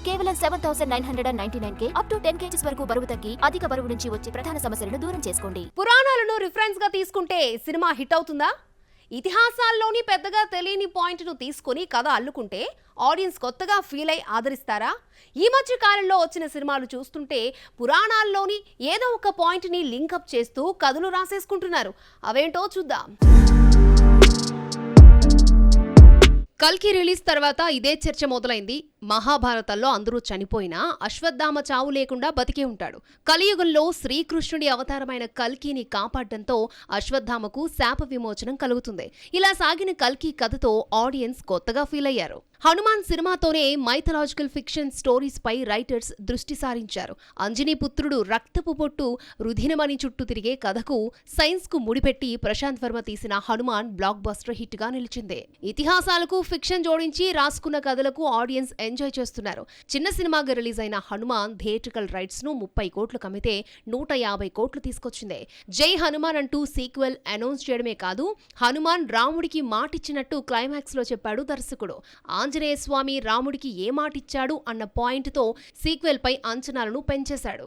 కేవలం 7,999K up to 10 kgs వరకు బరువు తగ్గి అధిక బరువు నుంచి వచ్చే ప్రధాన సమస్యలను దూరం చేసుకోండి. పురాణాలను రిఫరెన్స్ గా తీసుకుంటే సినిమా హిట్ అవుతుందా? ఇతిహాసాల్లోని పెద్దగా తెలియని పాయింట్ను తీసుకుని కథ అల్లుకుంటే ఆడియన్స్ కొత్తగా ఫీల్ అయి ఆదరిస్తారా? ఈ మధ్య కాలంలో వచ్చిన సినిమాలు చూస్తుంటే పురాణాల్లోని ఏదో ఒక పాయింట్ని లింకప్ చేస్తూ కథలు రాసేసుకుంటున్నారు. అవేంటో చూద్దాం. కల్కి రిలీజ్ తర్వాత ఇదే చర్చ మొదలైంది. మహాభారతంలో అందరూ చనిపోయినా అశ్వత్థామ చావు లేకుండా బతికే ఉంటాడు. కలియుగంలో శ్రీకృష్ణుడి అవతారమైన కల్కిని కాపాడడంతో అశ్వత్థామకు శాప విమోచనం కలుగుతుంది. ఇలా సాగిన కల్కి కథతో ఆడియన్స్ కొత్తగా ఫీల్ అయ్యారు. హనుమాన్ సినిమాతోనే మైథలాజికల్ ఫిక్షన్ స్టోరీస్ పై రైటర్స్ దృష్టి సారించారు. అంజనీ పుత్రుడు రక్తపు పొట్టు రుధినమణి చుట్టూ తిరిగే కథకు సైన్స్ కు ముడిపెట్టి ప్రశాంత్ వర్మ తీసిన హనుమాన్ బ్లాక్ బస్టర్ హిట్ గా నిలిచింది. ఇతిహాసాలకు ఫిక్షన్ జోడించి రాసుకున్న కథలకు ఆడియన్స్ ఎంజాయ్ చేస్తున్నారు. చిన్న సినిమాగా రిలీజ్ అయిన హనుమాన్ థియేట్రికల్ రైట్స్ ను 30 కోట్లు కమితే 150 కోట్లు తీసుకొచ్చింది. జై హనుమాన్ అంటూ సీక్వెల్ అనౌన్స్ చేయడమే కాదు, హనుమాన్ రాముడికి మాటిచ్చినట్టు క్లైమాక్స్ లో చెప్పాడు దర్శకుడు. ఆంజనేయ స్వామి రాముడికి ఏ మాటిచ్చాడు అన్న పాయింట్ తో సీక్వెల్ పై అంచనాలను పెంచేశాడు.